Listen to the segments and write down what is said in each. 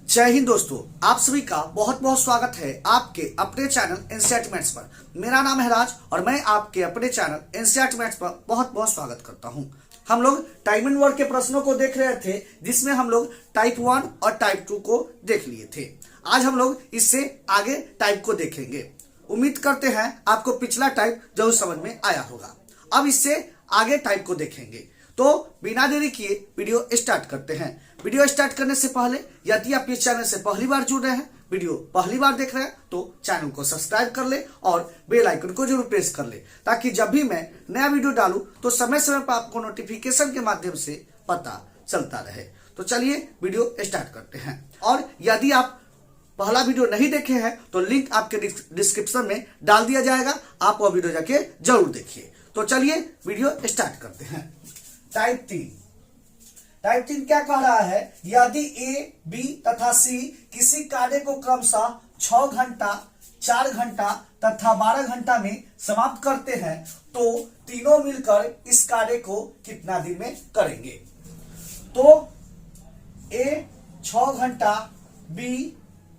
जय हिंद दोस्तों, आप सभी का बहुत बहुत स्वागत है आपके अपने चैनल एनसीईआरटी मैथ्स पर। मेरा नाम है राज और मैं आपके अपने चैनल एनसीईआरटी मैथ्स पर बहुत बहुत स्वागत करता हूं। हम लोग टाइम एंड वर्क के प्रश्नों को देख रहे थे, जिसमें हम लोग टाइप 1 और टाइप 2 को देख लिए थे। आज हम लोग इससे आगे टाइप को देखेंगे। उम्मीद करते हैं आपको पिछला टाइप जरूर समझ में आया होगा। अब इससे आगे टाइप को देखेंगे, तो बिना देरी किए वीडियो स्टार्ट करते हैं। वीडियो स्टार्ट करने से पहले यदि आप इस चैनल से पहली बार जुड़ रहे हैं, वीडियो पहली बार देख रहे हैं, तो चैनल को सब्सक्राइब कर ले और बेल आइकन को जरूर प्रेस कर ले, ताकि जब भी मैं नया वीडियो डालूं तो समय समय पर आपको नोटिफिकेशन के माध्यम से पता चलता रहे। तो चलिए वीडियो स्टार्ट करते हैं। और यदि आप पहला वीडियो नहीं देखे हैं तो लिंक आपके डिस्क्रिप्शन में डाल दिया जाएगा, आप वो वीडियो जाके जरूर देखिए। तो चलिए वीडियो स्टार्ट करते हैं। टाइप 3 क्या कह रहा है? यदि ए, बी तथा सी किसी कार्य को क्रमशः 6 घंटा, 4 घंटा तथा 12 घंटा में समाप्त करते हैं, तो तीनों मिलकर इस कार्य को कितना दिन में करेंगे? तो ए 6 घंटा, बी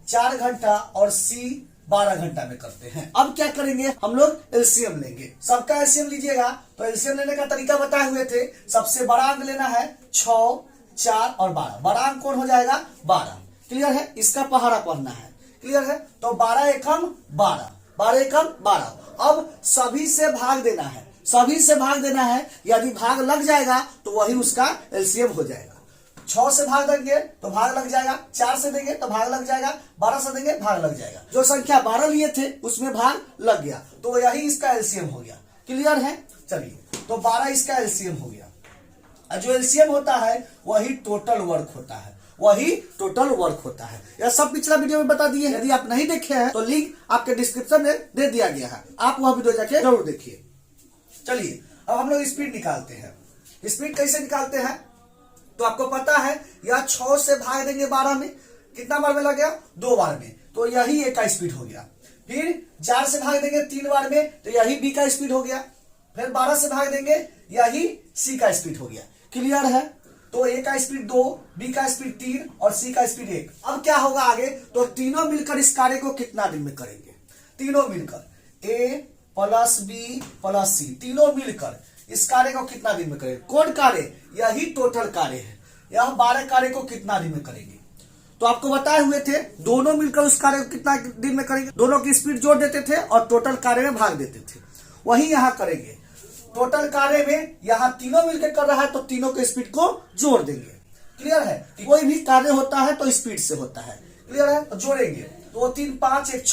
4 घंटा और सी 12 घंटा में करते हैं। अब क्या करेंगे? हम लोग एलसीएम लेंगे। सबका एलसीएम लीजिएगा। तो एलसीएम लेने का तरीका बताए हुए थे। सबसे बड़ा अंक लेना है 6, 4 और 12। बड़ा अंक कौन हो जाएगा? 12। क्लियर है? इसका पहाड़ा पढ़ना है। क्लियर है? तो 12 एकम 12, 12 एकम 12। अब सभी से भाग देना है, सभी से भाग देना है। यदि भाग लग जाएगा तो वही उसका एलसीएम हो जाएगा। 6 से भाग देंगे तो भाग लग जाएगा, 4 से देंगे तो भाग लग जाएगा, 12 से देंगे भाग लग जाएगा। जो संख्या 12 लिए थे उसमें भाग लग गया, तो यही इसका एलसीएम हो गया। क्लियर है? चलिए, तो 12 इसका एलसीएम हो गया। और जो एलसीएम होता है वही टोटल वर्क होता है, वही टोटल वर्क होता है। यह सब पिछला वीडियो में बता दिए। यदि आप नहीं देखे हैं तो लिंक आपके डिस्क्रिप्शन में दे दिया गया है, आप वह वीडियो जाके जरूर देखिए। चलिए, अब हम लोग स्पीड निकालते हैं। स्पीड कैसे निकालते हैं? तो आपको पता है, यह 6 से भाग देंगे 12 में, कितना बार में लग गया? 2 बार में, तो यही ए का स्पीड हो गया। फिर 4 से भाग देंगे 3 बार में, तो यही बी का स्पीड हो गया। फिर 12 से भाग देंगे, यही सी का स्पीड हो गया। क्लियर है? तो ए का स्पीड 2, बी का स्पीड 3 और सी का स्पीड 1। अब क्या होगा आगे? तो तीनों मिलकर इस कार्य को कितना दिन में करेंगे? तीनों मिलकर ए प्लस बी प्लस सी, तीनों मिलकर इस कार्य को कितना दिन में करेंगे? कौन कार्य? यही टोटल कार्य है। यह 12 कार्य को कितना दिन में करेंगे? तो आपको बताए हुए थे, दोनों मिलकर उस कार्य को कितना दिन में करेंगे। दोनों की स्पीड जोड़ देते थे और टोटल कार्य में भाग देते थे। वही यहां करेंगे। टोटल कार्य में यहां तीनों मिलकर कर रहा है, तो तीनों के स्पीड को जोड़ देंगे। क्लियर है? कोई भी कार्य होता है तो स्पीड से होता है। क्लियर है? तो जोड़ेंगे। 2 3 5 1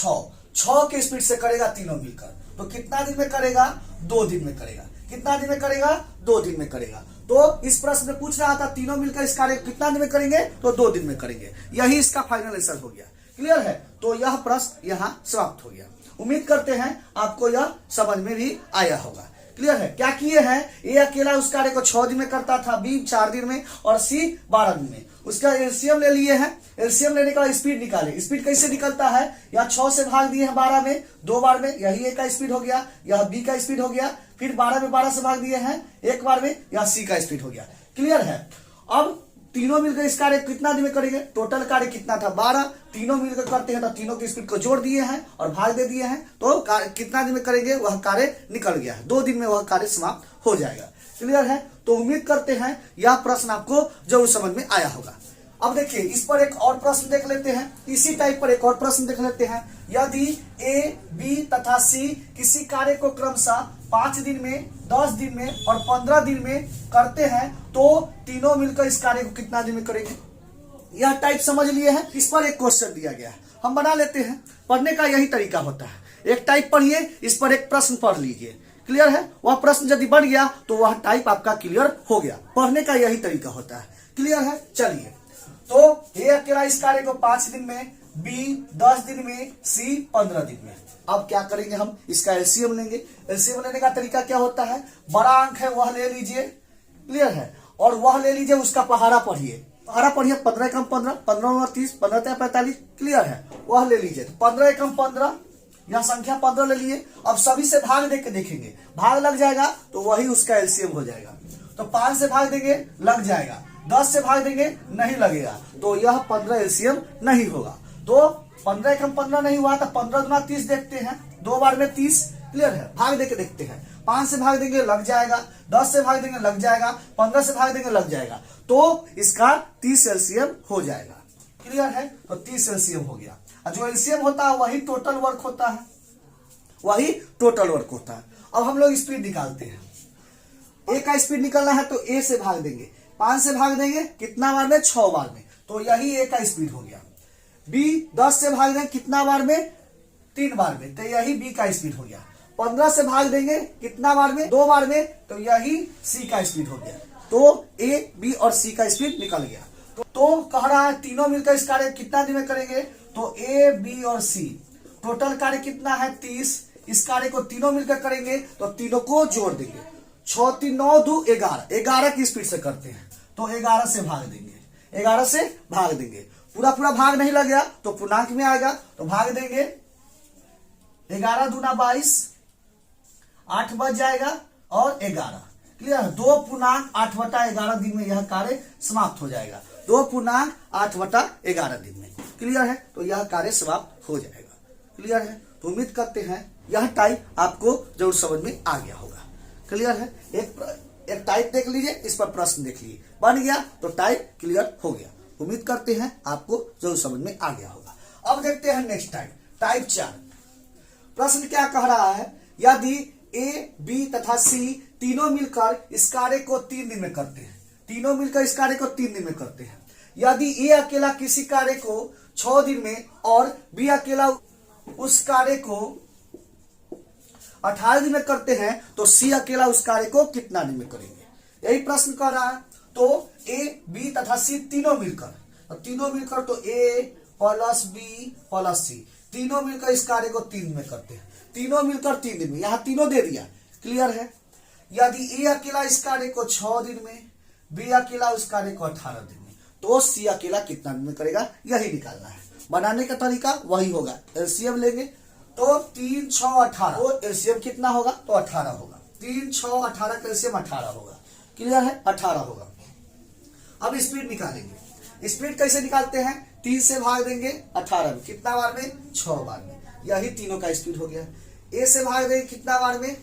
6 के स्पीड से करेगा तीनों मिलकर। तो कितना दिन में करेगा? 2 दिन में करेगा। कितना दिन में करेगा? 2 दिन में करेगा। तो इस प्रश्न में पूछ रहा था तीनों मिलकर इस कार्य को कितना दिन में करेंगे? तो 2 दिन में करेंगे। यही इसका फाइनल आंसर हो गया। क्लियर है? तो यह प्रश्न यहां समाप्त हो गया। उम्मीद करते हैं आपको यह समझ में भी आया होगा। क्लियर है? क्या किए हैं? ए अकेला उस कार्य को 6 दिन में करता था, बी 4 दिन में और सी 12 दिन में। उसका एलसीएम ले लिए हैं। एलसीएम लेने का स्पीड निकाले। स्पीड कैसे निकलता है? यहाँ 6 से भाग दिए हैं 12 में, 2 बार में, यही ए का स्पीड हो गया, यह बी का स्पीड हो गया। फिर 12 में 12 से भाग दिए हैं 1 बार में, यह सी का स्पीड हो गया। क्लियर है? अब तीनों मिलकर इस कार्य कितना दिन में करेंगे? टोटल कार्य कितना था? 12। तीनों मिलकर करते हैं तो तीनों की स्पीड को जोड़ दिए हैं और भाग दे दिए हैं, तो कितना दिन में करेंगे? वह कार्य निकल गया है। 2 दिन में वह कार्य समाप्त हो जाएगा। क्लियर है? तो उम्मीद करते हैं यह प्रश्न आपको जरूर समझ में आया होगा। अब देखिए, इस पर एक और प्रश्न देख लेते हैं। इसी टाइप पर एक और प्रश्न देख लेते हैं। यदि ए, बी तथा सी किसी कार्य को क्रमशः 5 दिन में, 10 दिन में और 15 दिन में करते हैं, तो तीनों मिलकर इस कार्य को कितना दिन में करेंगे? यह टाइप समझ लिए हैं। इस पर एक क्वेश्चन दिया गया है, हम बना लेते हैं। पढ़ने का यही तरीका होता है। एक टाइप पढ़िए, इस पर एक प्रश्न पढ़ लीजिए। क्लियर है? वह प्रश्न यदि बन गया तो वह टाइप आपका क्लियर हो गया। पढ़ने का यही तरीका होता है। क्लियर है? चलिए, तो ए अकेला इस कार्य को 5 दिन में, बी 10 दिन में, सी 15 दिन में। अब क्या करेंगे? हम इसका एलसीएम लेंगे। एलसीएम लेने का तरीका क्या होता है? बड़ा अंक है वह ले लीजिए। क्लियर है? और वह ले लीजिए, उसका पहाड़ा पढ़िए। पहाड़ा पढ़िए। 15 एकम 15, 15 30, 15 45। क्लियर है? वह ले लीजिए। 15 एकम 15, यह संख्या 15 ले लिए। अब सभी से भाग दे के देखेंगे, भाग लग जाएगा तो वही उसका एलसीएम हो जाएगा। तो 5 से भाग देंगे, लग जाएगा। 10 से भाग देंगे नहीं लगेगा, तो यह 15 एलसीएम नहीं होगा। तो 15 एकम 15 नहीं हुआ, तो 15 गुना 30 देखते हैं, 2 बार में 30, क्लियर है। भाग देके देखते हैं, 5 से भाग देंगे लग जाएगा, 10 से भाग देंगे लग जाएगा, 15 से भाग देंगे लग जाएगा, तो इसका 30 एलसीएम हो जाएगा, क्लियर है। तो 30 एलसीएम हो गया। और जो एलसीएम होता है वही टोटल वर्क होता है, वही टोटल वर्क होता है। अब हम लोग स्पीड निकालते हैं। ए का स्पीड निकालना है तो ए से भाग देंगे, 5 से भाग देंगे कितना बार में, 6 बार में, तो यही ए का स्पीड हो गया। बी 10 से भाग देंगे कितना बार में, 3 बार में, तो यही बी का स्पीड हो गया। 15 से भाग देंगे कितना बार में, 2 बार में, तो यही सी का स्पीड हो गया। तो ए, बी और सी का स्पीड निकल गया। तो कह रहा है तीनों मिलकर इस कार्य कितना दिन में करेंगे, तो ए, बी और सी टोटल कार्य कितना है 30। इस कार्य को तीनों मिलकर करेंगे तो तीनों को जोड़ देंगे, 6 3 9 2 11, 11 की स्पीड से करते हैं, तो 11 से भाग देंगे, 11 से भाग देंगे। पूरा पूरा भाग नहीं लग गया तो पूर्णांक में आएगा, तो भाग देंगे, 11 दूना 22, 8 बच जाएगा और 11, क्लियर। 2 पूर्णांक 8/11 दिन में यह कार्य समाप्त हो जाएगा, 2 पूर्णांक 8/11 दिन में, क्लियर है। तो यह कार्य समाप्त हो जाएगा, क्लियर है। तो उम्मीद करते हैं यह टाइप आपको जरूर समझ में आ गया होगा, क्लियर है। एक टाइप देख लीजिए, इस पर प्रश्न देख लीजिए, बन गया तो टाइप क्लियर हो गया। उम्मीद करते हैं आपको जरूर समझ में आ गया होगा। अब देखते हैं नेक्स्ट टाइप, टाइप 4। प्रश्न क्या कह रहा है, यदि ए, बी तथा सी तीनों मिलकर इस कार्य को 3 दिन में करते हैं, तीनों मिलकर इस कार्य को 3 दिन में करते हैं। यदि ए अकेला किसी कार्य को 6 दिन में और बी अकेला उस कार्य को 18 दिन में करते हैं, तो सी अकेला उस कार्य को कितना दिन में करेंगे, यही प्रश्न कर रहा है। तो ए, बी तथा सी तीनों मिलकर, तो ए प्लस बी प्लस सी तीनों मिलकर इस कार्य को 3 दिन में करते हैं, तीनों मिलकर 3 दिन में, यहां तीनों दे दिया, क्लियर है। यदि ए अकेला इस कार्य को 6 दिन में, बी अकेला उस कार्य को 18 दिन में, तो सी अकेला कितना दिन में करेगा, यही निकालना है। बनाने का तरीका वही होगा, एलसीएम लेंगे, तो 3 6 18, तो एलसीएम कितना होगा, तो 18 होगा। 3 6 18 का एलसीएम 18 होगा, क्लियर है, 18 होगा। अब स्पीड निकालेंगे। स्पीड कैसे निकालते हैं, 3 से भाग देंगे 18 में, कितना बार में, 6 बार में, यही तीनों का स्पीड हो गया। ए से भाग देंगे कितना बार में,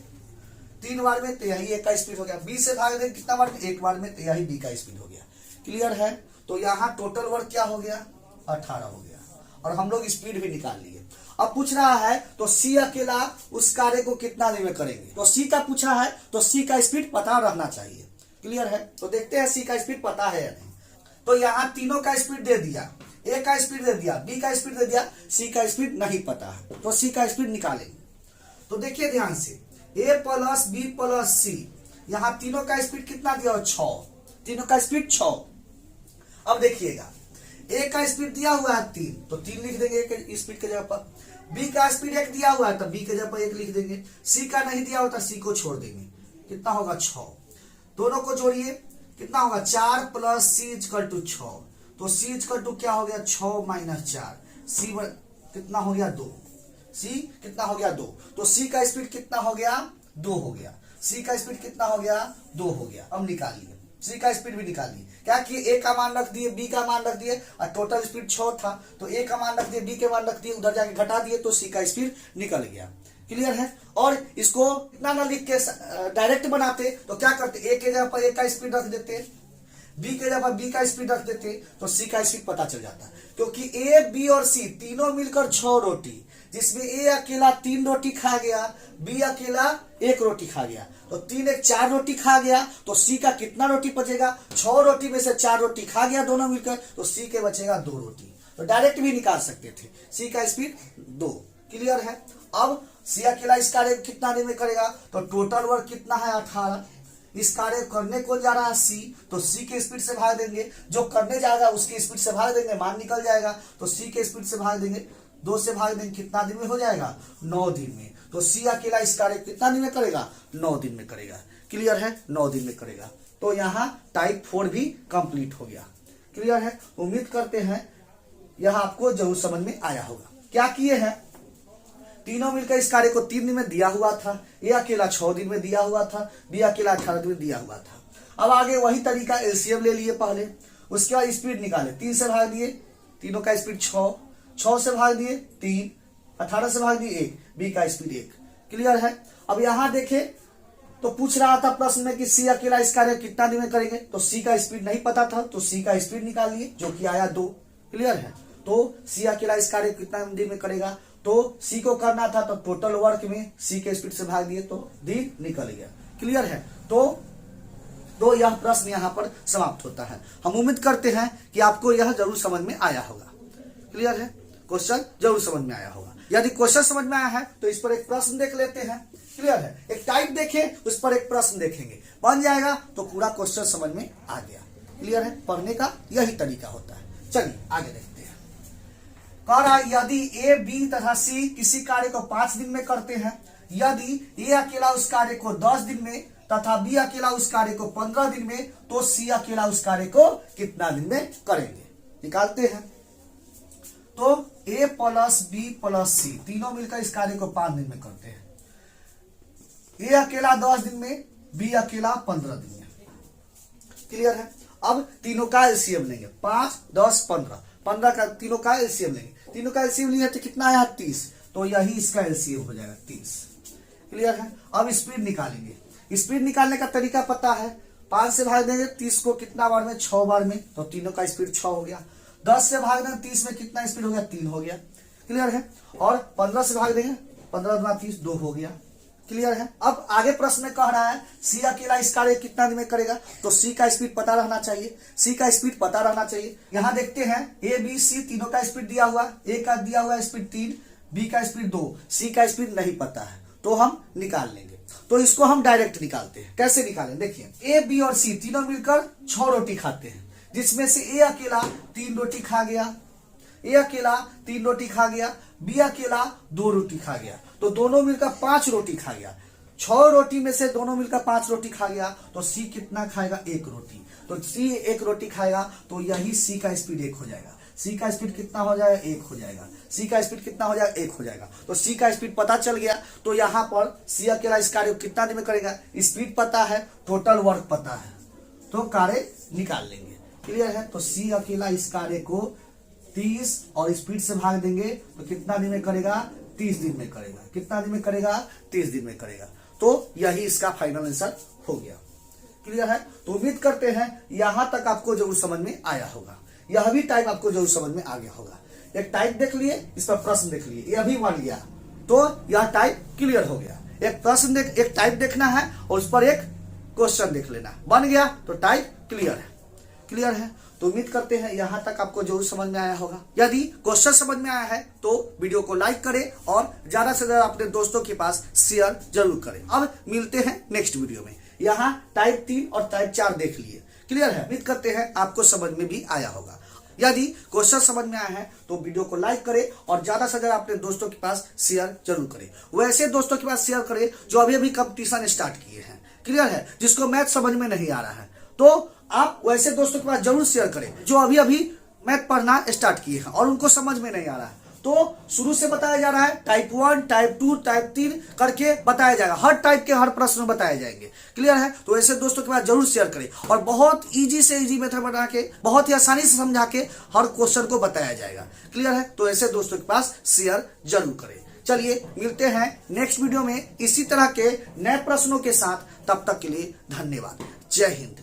3 बार में, तो यही ए का स्पीड हो गया। बी से भाग देंगे कितना बार में, 1 बार में, तो यही बी का स्पीड हो गया, क्लियर है। तो यहाँ टोटल वर्क क्या हो गया, 18 हो गया, और हम लोग स्पीड भी निकाल लिए। अब पूछ रहा है तो सी अकेला उस कार्य को कितना दिन में करेंगे, तो सी का पूछा है तो सी का स्पीड पता रहना चाहिए, क्लियर है। तो देखते हैं सी का स्पीड पता है या नहीं। तो यहाँ तीनों का स्पीड दे दिया, ए का स्पीड दे दिया, बी का स्पीड दे दिया, सी का स्पीड नहीं पता है, तो सी का स्पीड निकालेंगे। तो देखिए ध्यान से, ए प्लस बी प्लस सी, यहाँ तीनों का स्पीड कितना दिया, 6, तीनों का स्पीड 6। अब देखिएगा, ए का स्पीड दिया हुआ है 3, तो 3 लिख देंगे ए के स्पीड के जगह पर। बी का स्पीड 1 दिया हुआ है, तो बी के जगह पर 1 लिख देंगे। सी का नहीं दिया होता, सी को छोड़ देंगे, कितना होगा, 6। दोनों को जोड़िए, कितना होगा, 4 प्लस सी इक्वल टू 6, तो सी इक्वल टू क्या हो गया, 6 माइनस 4, सी कितना हो गया, 2, सी कितना हो गया, 2, तो सी का स्पीड कितना हो गया, 2 हो गया। सी का स्पीड कितना हो गया, 2 हो गया। अब निकालिए, सी का स्पीड भी निकालिए। क्या कि ए का मान रख दिए, बी का मान रख दिए, और टोटल स्पीड 6 था, तो ए का मान रख दिए, बी के मान रख दिए, उधर जाके घटा दिए, तो सी का स्पीड निकल गया, क्लियर है। और इसको इतना ना लिख के डायरेक्ट बनाते तो क्या करते, ए के जगह पर ए का स्पीड रख देते, बी के जगह पर बी का स्पीड रख देते, तो सी का स्पीड पता चल जाता। क्योंकि ए, बी और सी तीनों मिलकर 6 रोटी, जिसमें ए अकेला 3 रोटी खा गया, बी अकेला 1 रोटी खा गया, तो 3 1 4 रोटी खा गया, तो सी का कितना रोटी बचेगा, 6 रोटी में से 4 रोटी खा गया दोनों मिलकर, तो सी के बचेगा 2 रोटी। तो डायरेक्ट भी निकाल सकते थे, सी का स्पीड 2, क्लियर है। अब सी अकेला इस कार्य कितना दिन में करेगा, तो टोटल वर्क कितना है, 18। इस कार्य करने को जा रहा है सी, तो सी के स्पीड से भाग देंगे, जो करने जाएगा उसकी स्पीड से भाग देंगे, मान निकल जाएगा, तो सी के स्पीड से भाग देंगे, 2 से भाग देंगे, कितना दिन में हो जाएगा, 9 दिन में। तो सी अकेला इस कार्य कितना दिन में करेगा, 9 दिन में करेगा, क्लियर है, 9 दिन में करेगा। तो यहाँ टाइप 4 भी कंप्लीट हो गया, क्लियर है। उम्मीद करते हैं यह आपको जरूर समझ में आया होगा। क्या किए हैं, तीनों मिलकर इस कार्य को 3 दिन में दिया हुआ था, ए अकेला 6 दिन में दिया हुआ था, बी अकेला 18 दिन में दिया हुआ था। अब आगे वही तरीका, एलसीएम ले लिए पहले, उसके बाद स्पीड निकाले, 3 से भाग दिए, तीनों का स्पीड 6, 6 से भाग दिए 3, 18 से भाग दिए 1, बी का स्पीड 1। क्लियर है। अब यहां देखे तो पूछ रहा था प्रश्न में कि सी अकेला इस कार्य कितना दिन में करेंगे, तो सी का स्पीड नहीं पता था तो सी का स्पीड निकाल लिए जो कि आया 2। क्लियर है। तो सी अकेला इस कार्य कितना दिन में करेगा, तो सी को करना था तो टोटल वर्क में सी के स्पीड से भाग दिए तो दिन निकल गया। क्लियर है। तो यह प्रश्न यहाँ पर समाप्त होता है। हम उम्मीद करते हैं कि आपको यह जरूर समझ में आया होगा। क्लियर है। क्वेश्चन जरूर समझ में आया होगा। यदि क्वेश्चन समझ में आया है तो इस पर एक प्रश्न देख लेते हैं। क्लियर है। एक टाइप देखें, उस पर एक प्रश्न देखेंगे, बन जाएगा तो पूरा क्वेश्चन समझ में आ गया। क्लियर है। पढ़ने का यही तरीका होता है। चलिए आगे देखते हैं। कह रहा यदि ए, बी तथा सी किसी कार्य को 5 दिन में करते हैं, यदि ए अकेला उस कार्य को 10 दिन में तथा बी अकेला उस कार्य को 15 दिन में, तो सी अकेला उस कार्य को कितना दिन में करेंगे। निकालते हैं। तो ए प्लस बी प्लस सी तीनों मिलकर इस कार्य को 5 दिन में करते हैं। ए अकेला 10 दिन में, बी अकेला 15 दिन में। क्लियर है। अब तीनों का एलसीएम लेंगे, 5, 10, 15, 15 का तीनों का एलसीएम लेंगे। तीनों का एलसीएम लिया तो कितना आया 30, तो यही इसका एलसीएम हो जाएगा 30। क्लियर है। अब स्पीड निकालेंगे। स्पीड निकालने का तरीका पता है, 5 से भाग देंगे 30 को कितना बार में, 6 बार में, तो तीनों का स्पीड 6 हो गया। 10 से भाग देंगे 30 में कितना स्पीड हो गया, 3 हो गया। क्लियर है। और 15 से भाग देंगे 15 गुना 30, 2 हो गया। क्लियर है। अब आगे प्रश्न में कह रहा है सी अकेला इस कार्य कितना दिन में करेगा, तो सी का स्पीड पता रहना चाहिए। सी का स्पीड पता रहना चाहिए। यहां देखते हैं ए, बी, सी तीनों का स्पीड दिया हुआ, ए का दिया हुआ स्पीड 3, बी का स्पीड 2, सी का स्पीड नहीं पता है तो हम निकाल लेंगे। तो इसको हम डायरेक्ट निकालते हैं। कैसे निकालें, देखिए ए, बी और सी तीनों मिलकर 6 रोटी खाते हैं, जिसमें से ए अकेला 3 रोटी खा गया, ए अकेला 3 रोटी खा गया, बी अकेला 2 रोटी खा गया, तो दोनों मिलकर 5 रोटी खा गया। 6 रोटी में से दोनों मिलकर 5 रोटी खा गया, तो सी कितना खाएगा, 1 रोटी। तो सी 1 रोटी खाएगा, तो यही सी का स्पीड 1 हो जाएगा। सी का स्पीड कितना हो जाएगा, 1 हो जाएगा। सी का स्पीड कितना हो जाएगा, 1 हो जाएगा। तो सी का स्पीड पता चल गया। तो यहाँ पर सी अकेला इस कार्य को कितना दिन में करेगा, स्पीड पता है, टोटल वर्क पता है, तो कार्य निकाल लेंगे। क्लियर है। तो सी अकेला इस कार्य को 30 और स्पीड से भाग देंगे तो कितना दिन में करेगा, 30 दिन में करेगा। कितना दिन में करेगा, 30 दिन में करेगा। तो यही इसका फाइनल आंसर हो गया। क्लियर है। तो उम्मीद करते हैं यहां तक आपको जरूर समझ में आया होगा। यह भी टाइप आपको जरूर समझ में आ गया होगा। एक टाइप देख लिए, इस पर प्रश्न देख लिए, यह भी बन गया, तो यह टाइप क्लियर हो गया। एक प्रश्न एक टाइप देखना है और उस पर एक क्वेश्चन देख लेना, बन गया तो टाइप क्लियर है। क्लियर है। तो उम्मीद करते हैं यहां तक आपको जरूर समझ में आया होगा। यदि क्वेश्चन समझ में आया है तो वीडियो को लाइक करें और ज्यादा से ज्यादा अपने दोस्तों के पास शेयर जरूर करें। अब मिलते हैं नेक्स्ट वीडियो में। यहाँ टाइप 3 और टाइप 4 देख लिए। क्लियर है। उम्मीद करते हैं आपको समझ में भी आया होगा। यदि क्वेश्चन समझ में आया है तो वीडियो को लाइक करें और ज्यादा से ज्यादा अपने दोस्तों के पास शेयर जरूर करें। वैसे दोस्तों के पास शेयर करें जो अभी अभी कंपटीशन स्टार्ट किए हैं। क्लियर है। जिसको मैथ समझ में नहीं आ रहा है, तो आप वैसे दोस्तों के पास जरूर शेयर करें जो अभी अभी मैथ पढ़ना स्टार्ट किए हैं और उनको समझ में नहीं आ रहा है। तो शुरू से बताया जा रहा है, टाइप 1, टाइप 2, टाइप 3 करके बताया जाएगा। हर टाइप के हर प्रश्न बताए जाएंगे। क्लियर है। तो ऐसे दोस्तों के पास जरूर शेयर करें और बहुत इजी से इजी मेथड बना के, बहुत ही आसानी से समझा के हर क्वेश्चन को बताया जाएगा। क्लियर है। तो ऐसे दोस्तों के पास शेयर जरूर करें। चलिए मिलते हैं नेक्स्ट वीडियो में इसी तरह के नए प्रश्नों के साथ। तब तक के लिए धन्यवाद। जय हिंद।